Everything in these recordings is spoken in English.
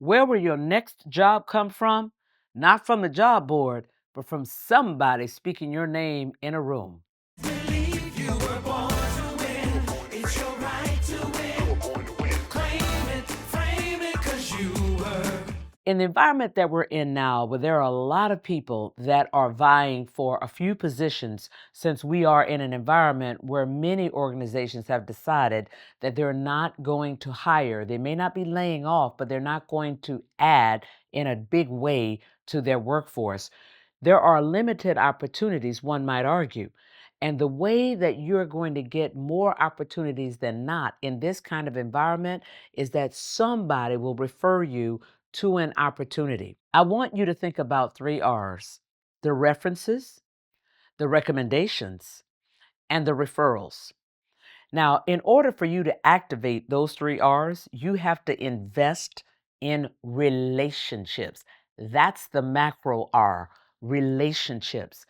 Where will your next job come from? Not from the job board, but from somebody speaking your name in a room. Believe you were born to win. It's your right to win. Claim it, frame it, 'cause you were. In the environment that we're in now, where there are a lot of people that are vying for a few positions, since we are in an environment where many organizations have decided that they're not going to hire. They may not be laying off, but they're not going to add in a big way to their workforce. There are limited opportunities, one might argue. And the way that you're going to get more opportunities than not in this kind of environment is that somebody will refer you to an opportunity. I want you to think about three R's: the references, the recommendations, and the referrals. Now, in order for you to activate those three R's, you have to invest in relationships. That's the macro R, relationships.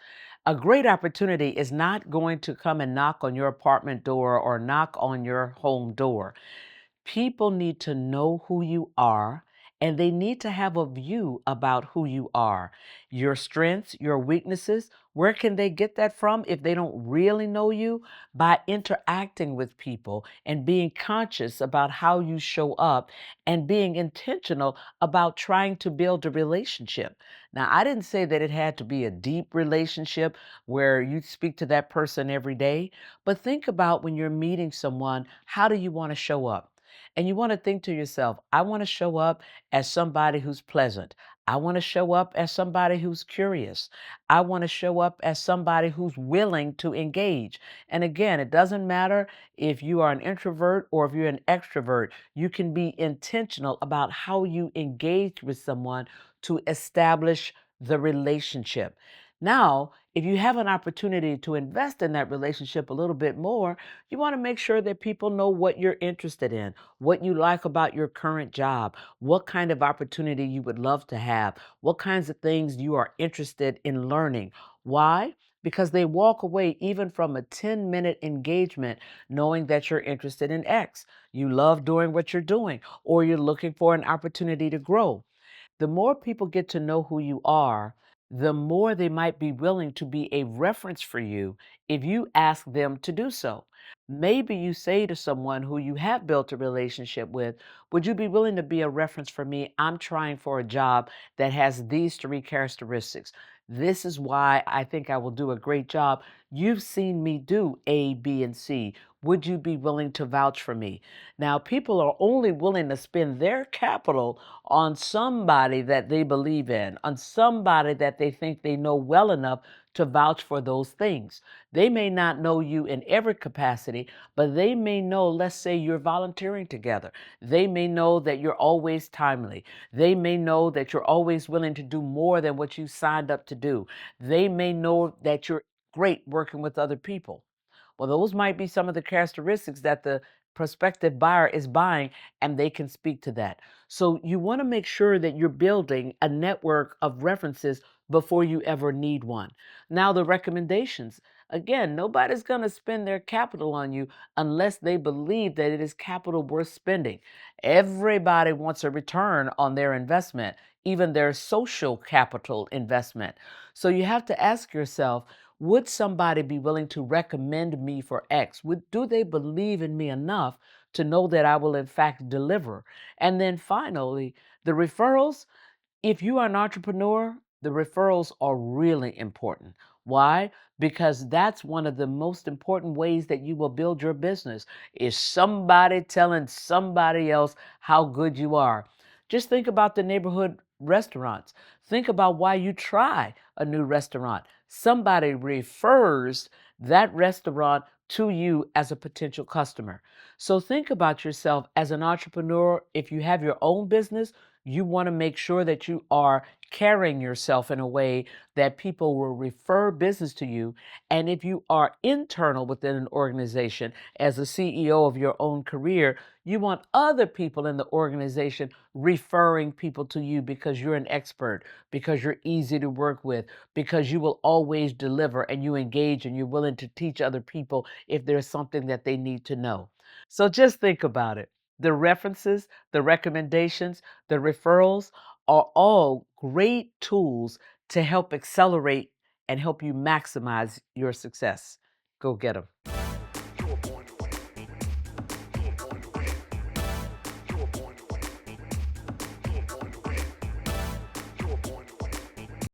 A great opportunity is not going to come and knock on your apartment door or knock on your home door. People need to know who you are, and they need to have a view about who you are, your strengths, your weaknesses. Where can they get that from if they don't really know you? By interacting with people and being conscious about how you show up and being intentional about trying to build a relationship. Now, I didn't say that it had to be a deep relationship where you speak to that person every day, but think about when you're meeting someone, how do you want to show up? And you want to think to yourself, I want to show up as somebody who's pleasant. I want to show up as somebody who's curious. I want to show up as somebody who's willing to engage. And again, it doesn't matter if you are an introvert or if you're an extrovert. You can be intentional about how you engage with someone to establish the relationship. Now, if you have an opportunity to invest in that relationship a little bit more, you want to make sure that people know what you're interested in, what you like about your current job, what kind of opportunity you would love to have, what kinds of things you are interested in learning. Why? Because they walk away even from a 10-minute engagement knowing that you're interested in X. You love doing what you're doing, or you're looking for an opportunity to grow. The more people get to know who you are, the more they might be willing to be a reference for you if you ask them to do so. Maybe you say to someone who you have built a relationship with, would you be willing to be a reference for me? I'm trying for a job that has these three characteristics. This is why I think I will do a great job. You've seen me do A, B, and C. Would you be willing to vouch for me? Now, people are only willing to spend their capital on somebody that they believe in, on somebody that they think they know well enough to vouch for those things. They may not know you in every capacity, but they may know, let's say you're volunteering together. They may know that you're always timely. They may know that you're always willing to do more than what you signed up to do. They may know that you're great working with other people. Well, those might be some of the characteristics that the prospective buyer is buying, and they can speak to that. So you want to make sure that you're building a network of references before you ever need one. Now, the recommendations. Again, nobody's going to spend their capital on you unless they believe that it is capital worth spending. Everybody wants a return on their investment, even their social capital investment. So you have to ask yourself, would somebody be willing to recommend me for X? Do they believe in me enough to know that I will, in fact, deliver? And then finally, the referrals. If you are an entrepreneur, the referrals are really important. Why? Because that's one of the most important ways that you will build your business is somebody telling somebody else how good you are. Just think about the neighborhood restaurants. Think about why you try a new restaurant. Somebody refers that restaurant to you as a potential customer. So think about yourself as an entrepreneur. If you have your own business, you want to make sure that you are carrying yourself in a way that people will refer business to you. And if you are internal within an organization as a CEO of your own career, you want other people in the organization referring people to you because you're an expert, because you're easy to work with, because you will always deliver and you engage and you're willing to teach other people if there's something that they need to know. So just think about it. The references, the recommendations, the referrals are all great tools to help accelerate and help you maximize your success. Go get them.